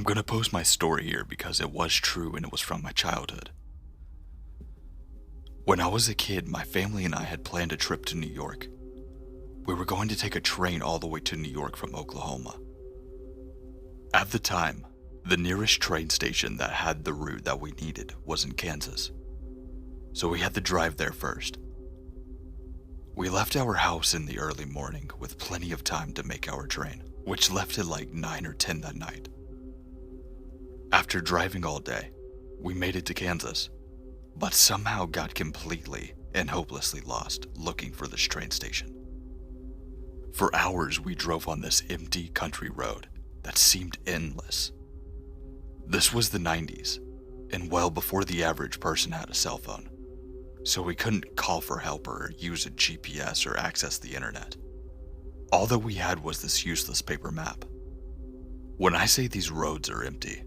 gonna post my story here because it was true and it was from my childhood. When I was a kid, my family and I had planned a trip to New York. We were going to take a train all the way to New York from Oklahoma. At the time, the nearest train station that had the route that we needed was in Kansas, so we had to drive there first. We left our house in the early morning with plenty of time to make our train, which left at like 9 or 10 that night. After driving all day, we made it to Kansas, but somehow got completely and hopelessly lost looking for this train station. For hours we drove on this empty country road that seemed endless. This was the 90s, and well before the average person had a cell phone, so we couldn't call for help or use a GPS or access the internet. All that we had was this useless paper map. When I say these roads are empty,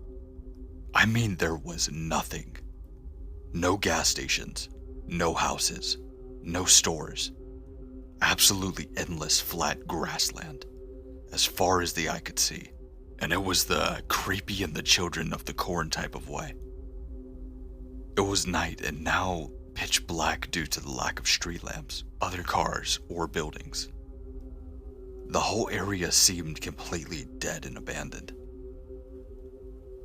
I mean there was nothing. No gas stations, no houses, no stores. Absolutely endless flat grassland, as far as the eye could see. And it was the creepy and the children of the corn type of way. It was night and now pitch black due to the lack of street lamps, other cars, or buildings. The whole area seemed completely dead and abandoned.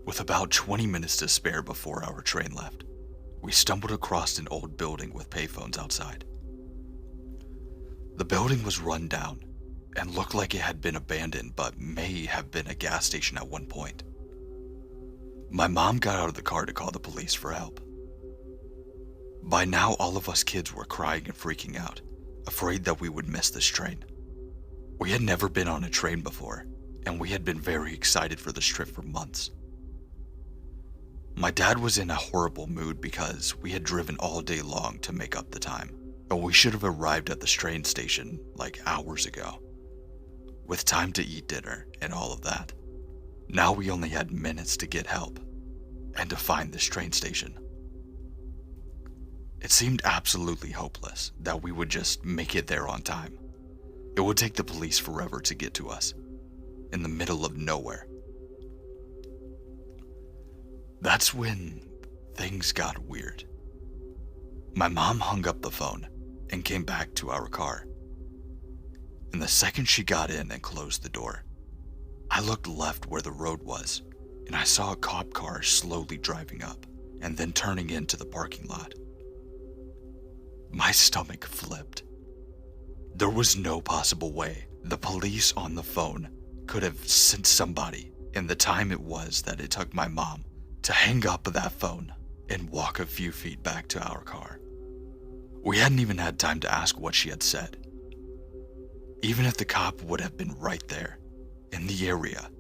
With about 20 minutes to spare before our train left, we stumbled across an old building with payphones outside. The building was run down and looked like it had been abandoned but may have been a gas station at one point. My mom got out of the car to call the police for help. By now, all of us kids were crying and freaking out, afraid that we would miss this train. We had never been on a train before, and we had been very excited for this trip for months. My dad was in a horrible mood because we had driven all day long to make up the time, and we should have arrived at this train station like hours ago, with time to eat dinner and all of that. Now we only had minutes to get help and to find this train station. It seemed absolutely hopeless that we would just make it there on time. It would take the police forever to get to us, in the middle of nowhere. That's when things got weird. My mom hung up the phone and came back to our car. And the second she got in and closed the door, I looked left where the road was, and I saw a cop car slowly driving up and then turning into the parking lot. My stomach flipped. There was no possible way the police on the phone could have sent somebody in the time it was that it took my mom to hang up that phone and walk a few feet back to our car. We hadn't even had time to ask what she had said. Even if the cop would have been right there, in the area,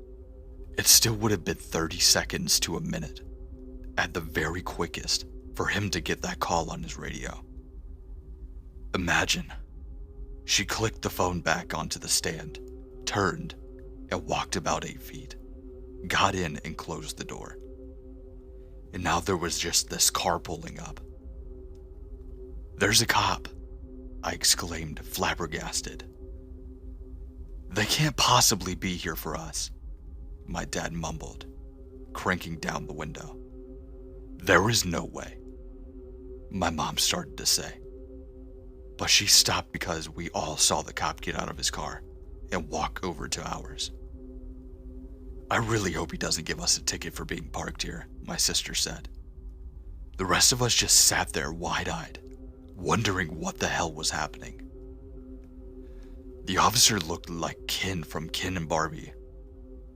it still would have been 30 seconds to a minute, at the very quickest, for him to get that call on his radio. Imagine. She clicked the phone back onto the stand, turned, and walked about 8 feet, got in and closed the door. And now there was just this car pulling up. "There's a cop," I exclaimed, flabbergasted. "They can't possibly be here for us," my dad mumbled, cranking down the window. "There is no way," my mom started to say. But she stopped because we all saw the cop get out of his car and walk over to ours. "I really hope he doesn't give us a ticket for being parked here," my sister said. The rest of us just sat there wide-eyed, wondering what the hell was happening. The officer looked like Ken from Ken and Barbie.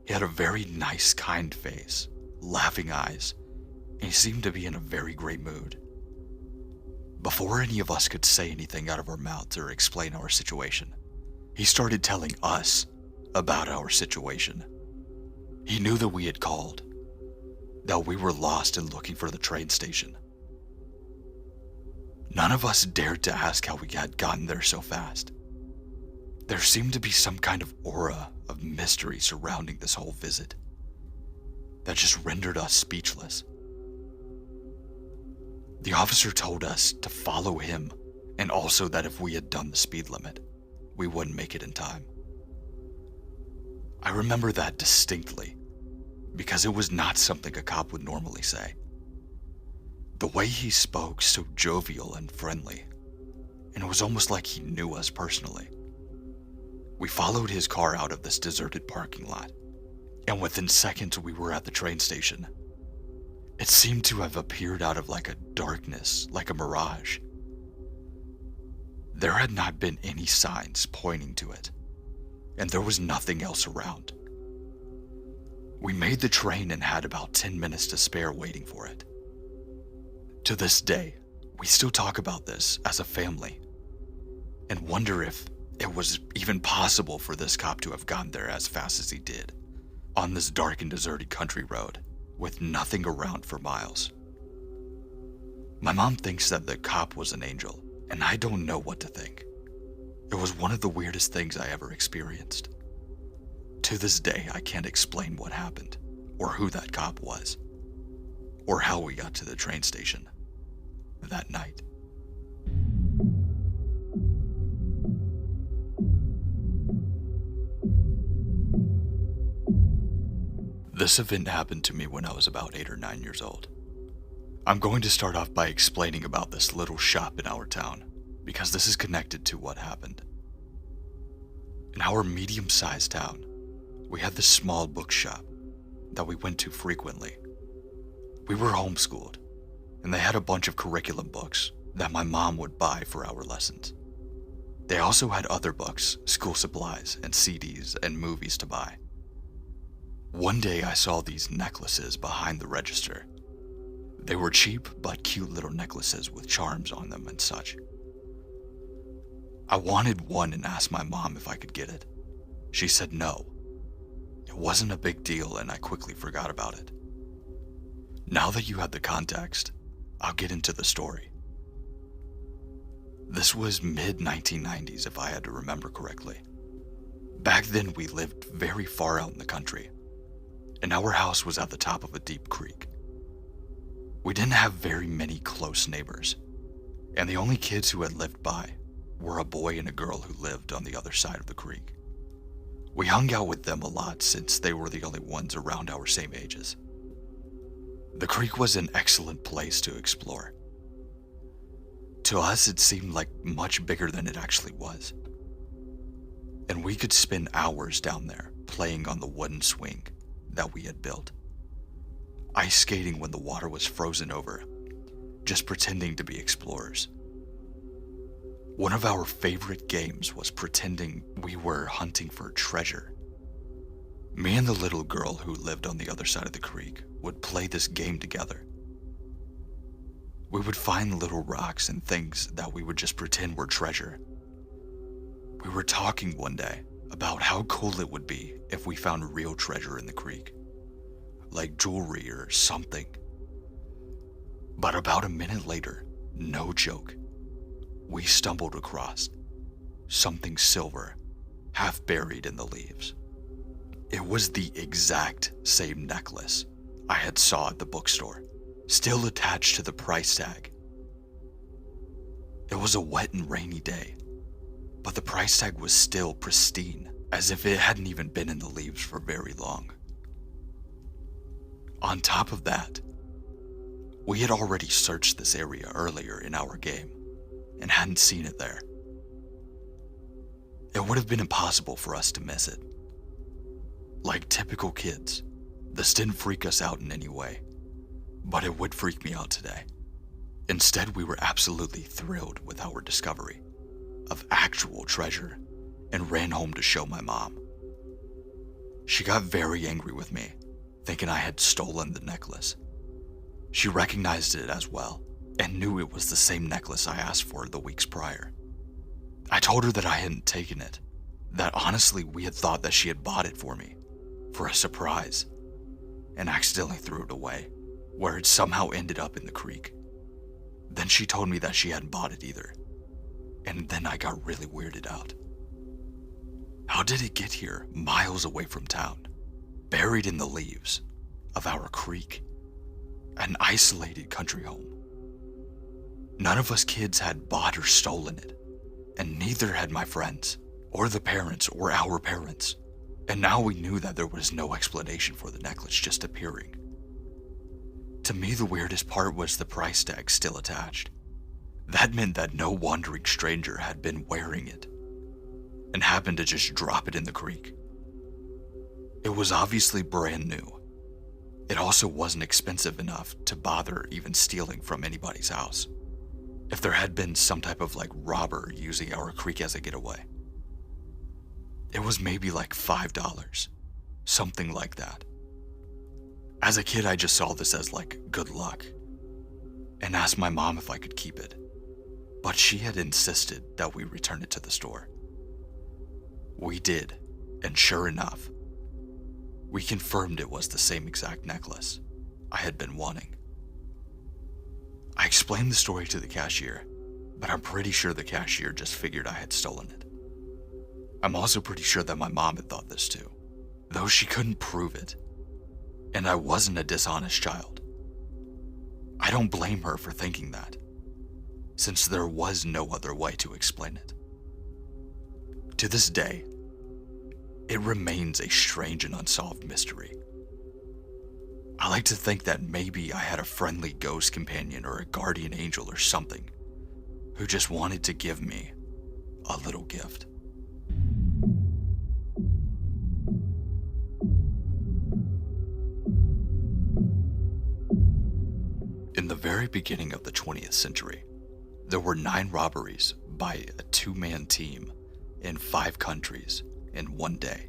He had a very nice, kind face, laughing eyes, and he seemed to be in a very great mood. Before any of us could say anything out of our mouths or explain our situation, he started telling us about our situation. He knew that we had called, that we were lost and looking for the train station. None of us dared to ask how we had gotten there so fast. There seemed to be some kind of aura of mystery surrounding this whole visit that just rendered us speechless. The officer told us to follow him, and also that if we had done the speed limit, we wouldn't make it in time. I remember that distinctly. because it was not something a cop would normally say. The way he spoke, so jovial and friendly, and it was almost like he knew us personally. We followed his car out of this deserted parking lot, and within seconds we were at the train station. It seemed to have appeared out of like a darkness, like a mirage. There had not been any signs pointing to it, and there was nothing else around. We made the train and had about 10 minutes to spare waiting for it. To this day, we still talk about this as a family and wonder if it was even possible for this cop to have gotten there as fast as he did on this dark and deserted country road with nothing around for miles. My mom thinks that the cop was an angel, and I don't know what to think. It was one of the weirdest things I ever experienced. To this day, I can't explain what happened, or who that cop was, or how we got to the train station that night. This event happened to me when I was about 8 or 9 years old. I'm going to start off by explaining about this little shop in our town, because this is connected to what happened. In our medium-sized town, we had this small bookshop that we went to frequently. We were homeschooled, and they had a bunch of curriculum books that my mom would buy for our lessons. They also had other books, school supplies, and CDs and movies to buy. One day I saw these necklaces behind the register. They were cheap but cute little necklaces with charms on them and such. I wanted one and asked my mom if I could get it. She said no. It wasn't a big deal and I quickly forgot about it. Now that you have the context, I'll get into the story. This was mid-1990s if I had to remember correctly. Back then we lived very far out in the country, and our house was at the top of a deep creek. We didn't have very many close neighbors, and the only kids who had lived by were a boy and a girl who lived on the other side of the creek. We hung out with them a lot since they were the only ones around our same ages. The creek was an excellent place to explore. To us, it seemed like much bigger than it actually was. And we could spend hours down there playing on the wooden swing that we had built. Ice skating when the water was frozen over, just pretending to be explorers. One of our favorite games was pretending we were hunting for treasure. Me and the little girl who lived on the other side of the creek would play this game together. We would find little rocks and things that we would just pretend were treasure. We were talking one day about how cool it would be if we found real treasure in the creek, like jewelry or something. But about a minute later, no joke, we stumbled across something silver, half buried in the leaves. It was the exact same necklace I had saw at the bookstore, still attached to the price tag. It was a wet and rainy day, but the price tag was still pristine, as if it hadn't even been in the leaves for very long. On top of that, we had already searched this area earlier in our game and hadn't seen it there. It would have been impossible for us to miss it. Like typical kids, this didn't freak us out in any way, but it would freak me out today. Instead, we were absolutely thrilled with our discovery of actual treasure and ran home to show my mom. She got very angry with me, thinking I had stolen the necklace. She recognized it as well and knew it was the same necklace I asked for the weeks prior. I told her that I hadn't taken it, that honestly we had thought that she had bought it for me, for a surprise, and accidentally threw it away, where it somehow ended up in the creek. Then she told me that she hadn't bought it either, and then I got really weirded out. How did it get here, miles away from town, buried in the leaves of our creek, an isolated country home? None of us kids had bought or stolen it, and neither had my friends, or the parents, or our parents. And now we knew that there was no explanation for the necklace just appearing. To me, the weirdest part was the price tag still attached. That meant that no wandering stranger had been wearing it and happened to just drop it in the creek. It was obviously brand new. It also wasn't expensive enough to bother even stealing from anybody's house. If there had been some type of robber using our creek as a getaway. It was maybe like $5, something like that. As a kid, I just saw this as good luck and asked my mom if I could keep it, but she had insisted that we return it to the store. We did, and sure enough, we confirmed it was the same exact necklace I had been wanting. I explained the story to the cashier, but I'm pretty sure the cashier just figured I had stolen it. I'm also pretty sure that my mom had thought this too, though she couldn't prove it, and I wasn't a dishonest child. I don't blame her for thinking that, since there was no other way to explain it. To this day, it remains a strange and unsolved mystery. I like to think that maybe I had a friendly ghost companion or a guardian angel or something who just wanted to give me a little gift. In the very beginning of the 20th century, there were 9 robberies by a 2-man team in 5 countries in one day.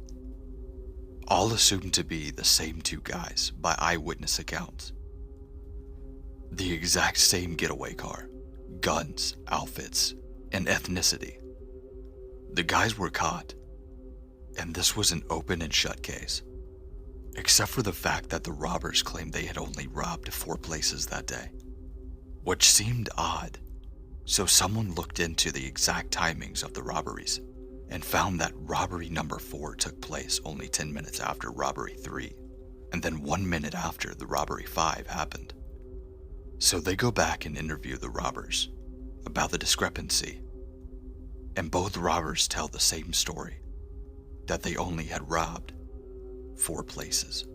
All assumed to be the same 2 guys by eyewitness accounts. The exact same getaway car, guns, outfits, and ethnicity. The guys were caught, and this was an open and shut case, except for the fact that the robbers claimed they had only robbed 4 places that day, which seemed odd. So someone looked into the exact timings of the robberies and found that robbery number 4 took place only 10 minutes after robbery 3, and then 1 minute after the robbery 5 happened. So they go back and interview the robbers about the discrepancy, and both robbers tell the same story, that they only had robbed 4 places.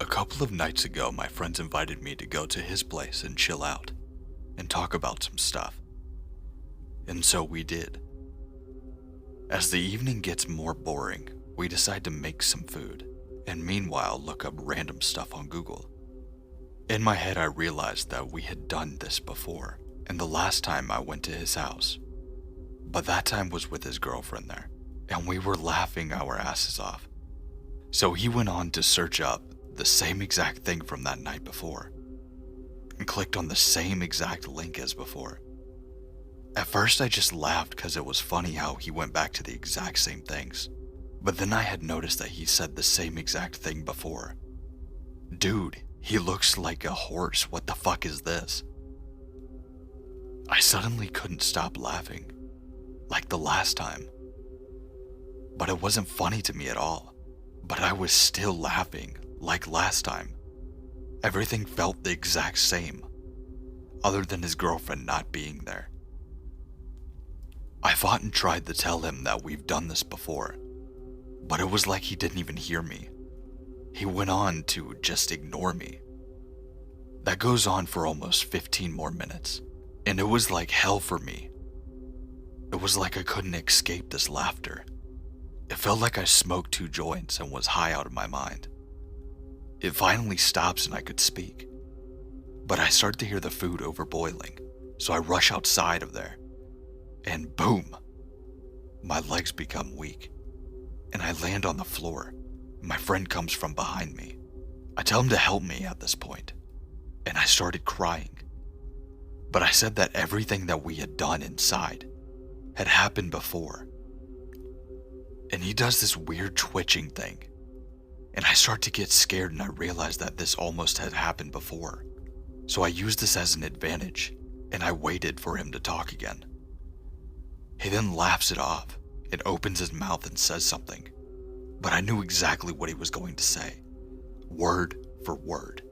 A couple of nights ago, my friends invited me to go to his place and chill out and talk about some stuff. And so we did. As the evening gets more boring, we decide to make some food and meanwhile look up random stuff on Google. In my head, I realized that we had done this before, and the last time I went to his house. But that time was with his girlfriend there, and we were laughing our asses off. So he went on to search up the same exact thing from that night before, and clicked on the same exact link as before. At first I just laughed because it was funny how he went back to the exact same things, but then I had noticed that he said the same exact thing before. Dude, he looks like a horse, what the fuck is this? I suddenly couldn't stop laughing, like the last time. But it wasn't funny to me at all, but I was still laughing. Like last time, everything felt the exact same, other than his girlfriend not being there. I fought and tried to tell him that we've done this before, but it was like he didn't even hear me. He went on to just ignore me. That goes on for almost 15 more minutes, and it was like hell for me. It was like I couldn't escape this laughter. It felt like I smoked 2 joints and was high out of my mind. It finally stops and I could speak. But I start to hear the food overboiling, so I rush outside of there. And boom! My legs become weak, and I land on the floor. My friend comes from behind me. I tell him to help me at this point, and I started crying. But I said that everything that we had done inside had happened before. And he does this weird twitching thing. And I start to get scared and I realize that this almost had happened before. So I used this as an advantage and I waited for him to talk again. He then laughs it off and opens his mouth and says something. But I knew exactly what he was going to say, word for word.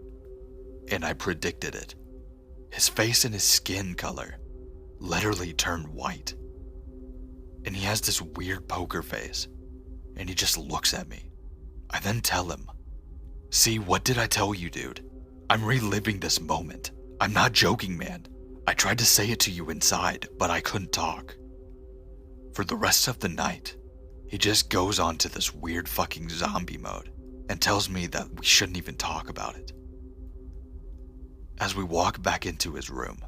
And I predicted it. His face and his skin color literally turned white. And he has this weird poker face, and he just looks at me. I then tell him, "See, what did I tell you, dude? I'm reliving this moment. I'm not joking, man. I tried to say it to you inside, but I couldn't talk." For the rest of the night, he just goes on to this weird fucking zombie mode and tells me that we shouldn't even talk about it. As we walk back into his room,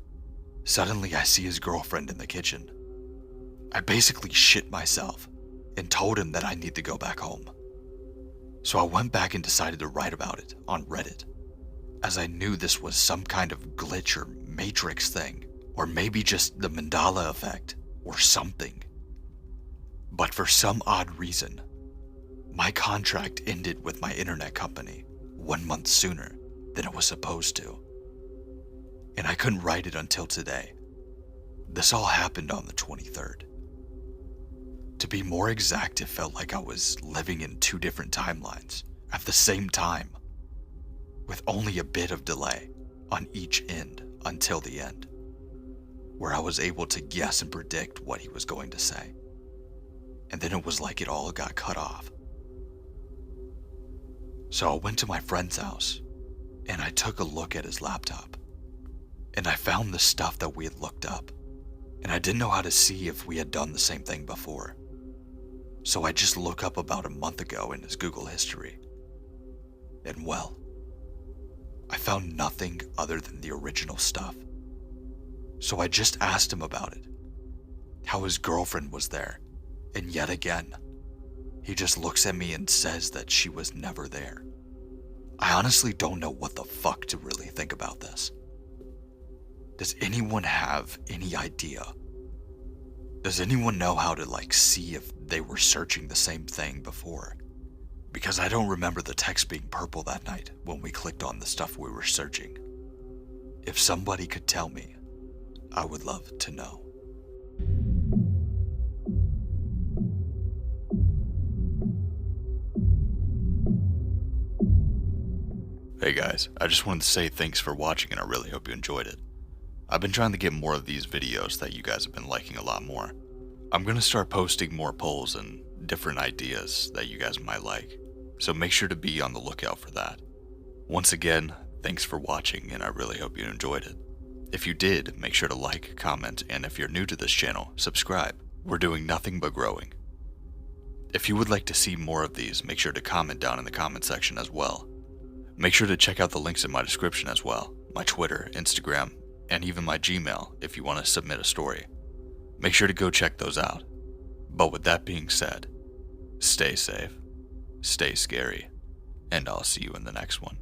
suddenly I see his girlfriend in the kitchen. I basically shit myself and told him that I need to go back home. So I went back and decided to write about it on Reddit, as I knew this was some kind of glitch or matrix thing, or maybe just the Mandela effect or something. But for some odd reason, my contract ended with my internet company 1 month sooner than it was supposed to. And I couldn't write it until today. This all happened on the 23rd. To be more exact, it felt like I was living in 2 different timelines at the same time, with only a bit of delay on each end until the end, where I was able to guess and predict what he was going to say. And then it was like it all got cut off. So I went to my friend's house, and I took a look at his laptop. And I found the stuff that we had looked up, and I didn't know how to see if we had done the same thing before. So I just looked up about a month ago in his Google history. And well, I found nothing other than the original stuff. So I just asked him about it, how his girlfriend was there, and yet again, he just looks at me and says that she was never there. I honestly don't know what the fuck to really think about this. Does anyone have any idea? Does anyone know how to see if they were searching the same thing before? Because I don't remember the text being purple that night when we clicked on the stuff we were searching. If somebody could tell me, I would love to know. Hey guys, I just wanted to say thanks for watching, and I really hope you enjoyed it. I've been trying to get more of these videos that you guys have been liking a lot more. I'm going to start posting more polls and different ideas that you guys might like, so make sure to be on the lookout for that. Once again, thanks for watching, and I really hope you enjoyed it. If you did, make sure to like, comment, and if you're new to this channel, subscribe. We're doing nothing but growing. If you would like to see more of these, make sure to comment down in the comment section as well. Make sure to check out the links in my description as well, my Twitter, Instagram, and even my Gmail if you want to submit a story. Make sure to go check those out. But with that being said, stay safe, stay scary, and I'll see you in the next one.